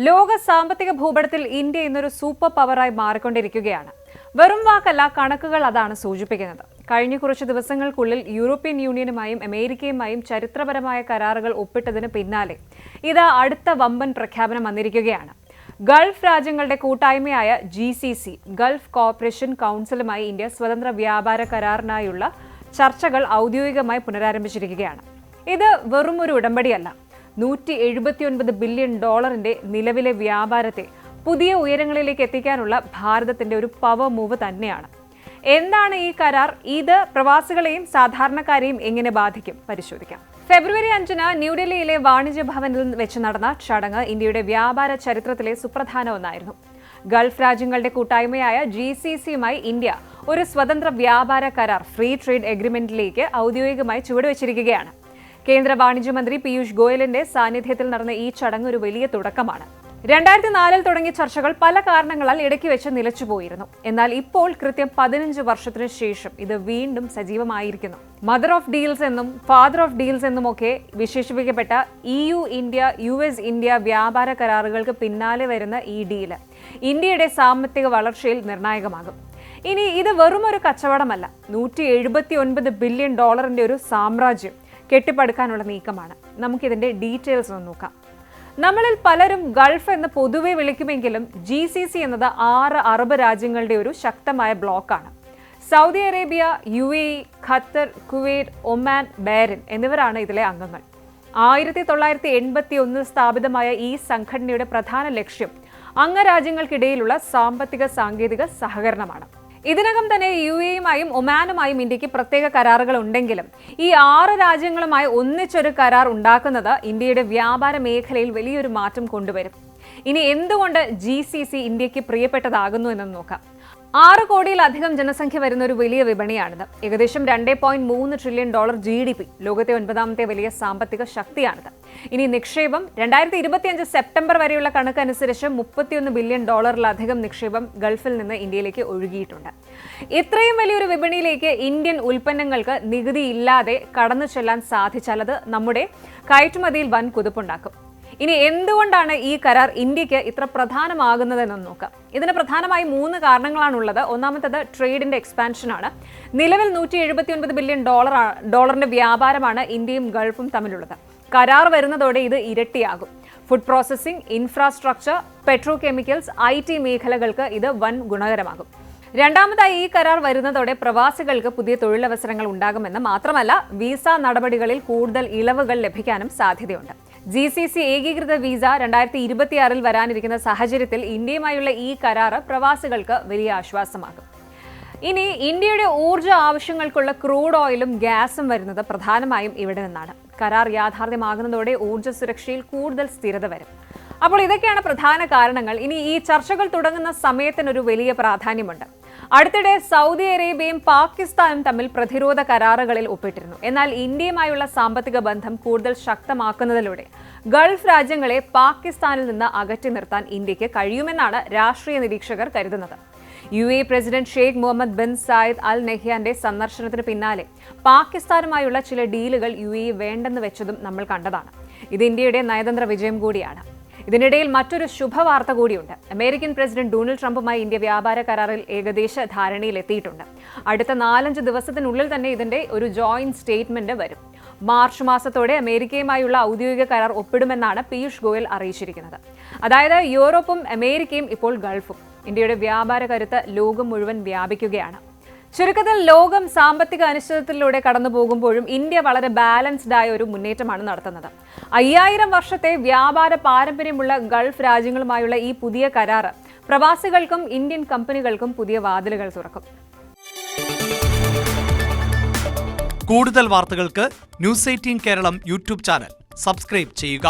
ലോക സാമ്പത്തിക ഭൂപടത്തിൽ ഇന്ത്യ ഇന്നൊരു സൂപ്പർ പവറായി മാറിക്കൊണ്ടിരിക്കുകയാണ്. വെറും വാക്കല്ല, കണക്കുകൾ അതാണ് സൂചിപ്പിക്കുന്നത്. കഴിഞ്ഞ കുറച്ച് ദിവസങ്ങൾക്കുള്ളിൽ യൂറോപ്യൻ യൂണിയനുമായും അമേരിക്കയുമായും ചരിത്രപരമായ കരാറുകൾ ഒപ്പിട്ടതിന് പിന്നാലെ ഇതാ അടുത്ത വമ്പൻ പ്രഖ്യാപനം വന്നിരിക്കുകയാണ്. ഗൾഫ് രാജ്യങ്ങളുടെ കൂട്ടായ്മയായ GCC ഗൾഫ് കോർപ്പറേഷൻ കൗൺസിലുമായി ഇന്ത്യ സ്വതന്ത്ര വ്യാപാര കരാറിനായുള്ള ചർച്ചകൾ ഔദ്യോഗികമായി പുനരാരംഭിച്ചിരിക്കുകയാണ്. ഇത് വെറും ഒരു ഉടമ്പടിയല്ല, $179 ബില്യൺ നിലവിലെ വ്യാപാരത്തെ പുതിയ ഉയരങ്ങളിലേക്ക് എത്തിക്കാനുള്ള ഭാരതത്തിന്റെ ഒരു പവർ മൂവ് തന്നെയാണ്. എന്താണ് ഈ കരാർ? ഇത് പ്രവാസികളെയും സാധാരണക്കാരെയും എങ്ങനെ ബാധിക്കും? പരിശോധിക്കാം. ഫെബ്രുവരി 5-ന് ന്യൂഡൽഹിയിലെ വാണിജ്യ ഭവനിൽ വെച്ച് നടന്ന ചടങ്ങ് ഇന്ത്യയുടെ വ്യാപാര ചരിത്രത്തിലെ സുപ്രധാന ഒന്നായിരുന്നു. ഗൾഫ് രാജ്യങ്ങളുടെ കൂട്ടായ്മയായ GCCയുമായി ഇന്ത്യ ഒരു സ്വതന്ത്ര വ്യാപാര കരാർ ഫ്രീ ട്രേഡ് എഗ്രിമെന്റിലേക്ക് ഔദ്യോഗികമായി ചുവടുവെച്ചിരിക്കുകയാണ്. കേന്ദ്ര വാണിജ്യമന്ത്രി പീയൂഷ് ഗോയലിന്റെ സാന്നിധ്യത്തിൽ നടന്ന ഈ ചടങ്ങ് ഒരു വലിയ തുടക്കമാണ്. 2004-ൽ തുടങ്ങിയ ചർച്ചകൾ പല കാരണങ്ങളാൽ ഇടയ്ക്ക് വെച്ച് നിലച്ചുപോയിരുന്നു. എന്നാൽ ഇപ്പോൾ കൃത്യം 15 വർഷത്തിനു ശേഷം ഇത് വീണ്ടും സജീവമായിരിക്കുന്നു. മദർ ഓഫ് ഡീൽസ് എന്നും ഫാദർ ഓഫ് ഡീൽസ് എന്നുമൊക്കെ വിശേഷിപ്പിക്കപ്പെട്ട EU ഇന്ത്യ US ഇന്ത്യ വ്യാപാര കരാറുകൾക്ക് പിന്നാലെ വരുന്ന ഈ ഡീല് ഇന്ത്യയുടെ സാമ്പത്തിക വളർച്ചയിൽ നിർണായകമാകും. ഇനി ഇത് വെറും ഒരു കച്ചവടമല്ല, $179 ബില്യൺ ഒരു സാമ്രാജ്യം കെട്ടിപ്പടുക്കാനുള്ള നീക്കമാണ്. നമുക്കിതിന്റെ ഡീറ്റെയിൽസ് ഒന്ന് നോക്കാം. നമ്മളിൽ പലരും ഗൾഫ് എന്ന് പൊതുവെ വിളിക്കുമെങ്കിലും GCC എന്നത് 6 അറബ് രാജ്യങ്ങളുടെ ഒരു ശക്തമായ ബ്ലോക്കാണ്. Saudi Arabia, UAE, Qatar, Kuwait, Oman, Bahrain എന്നിവരാണ് ഇതിലെ അംഗങ്ങൾ. 1981 സ്ഥാപിതമായ ഈ സംഘടനയുടെ പ്രധാന ലക്ഷ്യം അംഗരാജ്യങ്ങൾക്കിടയിലുള്ള സാമ്പത്തിക സാങ്കേതിക സഹകരണമാണ്. ഇതിനകം തന്നെ UAEയുമായും ഒമാനുമായും ഇന്ത്യക്ക് പ്രത്യേക കരാറുകൾ ഉണ്ടെങ്കിലും ഈ 6 രാജ്യങ്ങളുമായി ഒന്നിച്ചൊരു കരാർ ഉണ്ടാക്കുന്നത് ഇന്ത്യയുടെ വ്യാപാര മേഖലയിൽ വലിയൊരു മാറ്റം കൊണ്ടുവരും. ഇനി എന്തുകൊണ്ട് GCC ഇന്ത്യക്ക് പ്രിയപ്പെട്ടതാകുന്നു എന്ന് നോക്കാം. 6 കോടിയിലധികം ജനസംഖ്യ വരുന്ന ഒരു വലിയ വിപണിയാണിത്. ഏകദേശം $2.3 ട്രില്യൺ GDP, ലോകത്തെ 9ാമത്തെ വലിയ സാമ്പത്തിക ശക്തിയാണിത്. ഇനി നിക്ഷേപം 2025 സെപ്റ്റംബർ വരെയുള്ള കണക്കനുസരിച്ച് $31 ബില്യൺ നിക്ഷേപം ഗൾഫിൽ നിന്ന് ഇന്ത്യയിലേക്ക് ഒഴുകിയിട്ടുണ്ട്. ഇത്രയും വലിയൊരു വിപണിയിലേക്ക് ഇന്ത്യൻ ഉൽപ്പന്നങ്ങൾക്ക് നികുതി ഇല്ലാതെ കടന്നു ചെല്ലാൻ സാധിച്ചാൽ അത് നമ്മുടെ കയറ്റുമതിയിൽ വൻ കുതിപ്പുണ്ടാക്കും. ഇനി എന്തുകൊണ്ടാണ് ഈ കരാർ ഇന്ത്യക്ക് ഇത്ര പ്രധാനമാകുന്നതെന്ന് നോക്കാം. ഇതിന് പ്രധാനമായി 3 കാരണങ്ങളാണുള്ളത്. ഒന്നാമത്തേത് ട്രേഡിന്റെ എക്സ്പാൻഷനാണ്. നിലവിൽ $179 ബില്യൺ വ്യാപാരമാണ് ഇന്ത്യയും ഗൾഫും തമ്മിലുള്ളത്. കരാർ വരുന്നതോടെ ഇത് ഇരട്ടിയാകും. Food processing, infrastructure, petro chemicals, IT മേഖലകൾക്ക് ഇത് വൻ ഗുണകരമാകും. രണ്ടാമതായി ഈ കരാർ വരുന്നതോടെ പ്രവാസികൾക്ക് പുതിയ തൊഴിലവസരങ്ങൾ ഉണ്ടാകുമെന്ന് മാത്രമല്ല, വിസ നടപടികളിൽ കൂടുതൽ ഇളവുകൾ ലഭിക്കാനും സാധ്യതയുണ്ട്. GCC ഏകീകൃത വിസ 2026-ൽ വരാനിരിക്കുന്ന സാഹചര്യത്തിൽ ഇന്ത്യയുമായുള്ള ഈ കരാർ പ്രവാസികൾക്ക് വലിയ ആശ്വാസമാകും. ഇനി ഇന്ത്യയുടെ ഊർജ്ജ ആവശ്യങ്ങൾക്കുള്ള ക്രൂഡ് ഓയിലും ഗ്യാസും വരുന്നത് പ്രധാനമായും ഇവിടെ നിന്നാണ്. കരാർ യാഥാർത്ഥ്യമാകുന്നതോടെ ഊർജ്ജ സുരക്ഷയിൽ കൂടുതൽ സ്ഥിരത വരും. അപ്പോൾ ഇതൊക്കെയാണ് പ്രധാന കാരണങ്ങൾ. ഇനി ഈ ചർച്ചകൾ തുടങ്ങുന്ന സമയത്തിനൊരു വലിയ പ്രാധാന്യമുണ്ട്. അടുത്തിടെ സൗദി അറേബ്യയും പാകിസ്ഥാനും തമ്മിൽ പ്രതിരോധ കരാറുകളിൽ ഒപ്പിട്ടിരുന്നു. എന്നാൽ ഇന്ത്യയുമായുള്ള സാമ്പത്തിക ബന്ധം കൂടുതൽ ശക്തമാക്കുന്നതിലൂടെ ഗൾഫ് രാജ്യങ്ങളെ പാകിസ്ഥാനിൽ നിന്ന് അകറ്റി നിർത്താൻ ഇന്ത്യക്ക് കഴിയുമെന്നാണ് രാഷ്ട്രീയ നിരീക്ഷകർ കരുതുന്നത്. UAE president Sheikh Mohammed bin Zayed Al നഹ്യാന്റെ സന്ദർശനത്തിന് പിന്നാലെ പാകിസ്ഥാനുമായുള്ള ചില ഡീലുകൾ UAE വേണ്ടെന്ന് വെച്ചതും നമ്മൾ കണ്ടതാണ്. ഇത് ഇന്ത്യയുടെ നയതന്ത്ര വിജയം കൂടിയാണ്. ഇതിനിടയിൽ മറ്റൊരു ശുഭവാർത്ത കൂടിയുണ്ട്. അമേരിക്കൻ പ്രസിഡന്റ് ഡൊണാൾഡ് ട്രംപുമായി ഇന്ത്യ വ്യാപാര കരാറിൽ ഏകദേശ ധാരണയിലെത്തിയിട്ടുണ്ട്. അടുത്ത 4-5 ദിവസത്തിനുള്ളിൽ തന്നെ ഇതിന്റെ ഒരു ജോയിന്റ് സ്റ്റേറ്റ്മെന്റ് വരും. മാർച്ച് മാസത്തോടെ അമേരിക്കയുമായുള്ള ഔദ്യോഗിക കരാർ ഒപ്പിടുമെന്നാണ് പീയൂഷ് ഗോയൽ അറിയിച്ചിരിക്കുന്നത്. അതായത് യൂറോപ്പും അമേരിക്കയും ഇപ്പോൾ ഗൾഫും. ഇന്ത്യയുടെ വ്യാപാര കരുത്ത് ലോകം മുഴുവൻ വ്യാപിക്കുകയാണ്. ചുരുക്കത്തിൽ ലോകം സാമ്പത്തിക അനിശ്ചിതത്വത്തിലൂടെ കടന്നു പോകുമ്പോഴും ഇന്ത്യ വളരെ ബാലൻസ്ഡ് ആയ ഒരു മുന്നേറ്റമാണ് നടത്തുന്നത്. 5000 വർഷത്തെ വ്യാപാര പാരമ്പര്യമുള്ള ഗൾഫ് രാജ്യങ്ങളുമായുള്ള ഈ പുതിയ കരാർ പ്രവാസികൾക്കും ഇന്ത്യൻ കമ്പനികൾക്കും പുതിയ വാതിലുകൾ തുറക്കും. കൂടുതൽ വാർത്തകൾക്ക് News 18 Keralam YouTube channel subscribe ചെയ്യുക.